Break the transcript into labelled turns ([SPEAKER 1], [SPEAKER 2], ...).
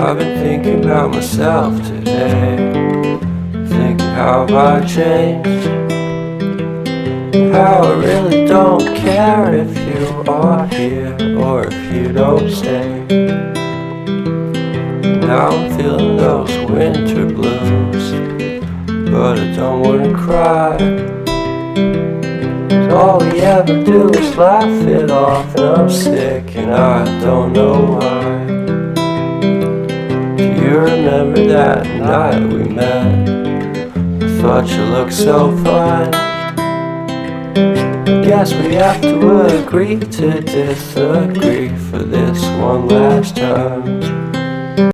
[SPEAKER 1] I've been thinking about myself today, thinking how have I changed, how I really don't care if you are here or if you don't stay. Now I'm feeling those winter blues, but I don't wanna cry. All we ever do is laugh it off, and I'm sick and I don't know why. Do you remember that night we met? I thought you looked so fine. Guess we have to agree to disagree for this one last time.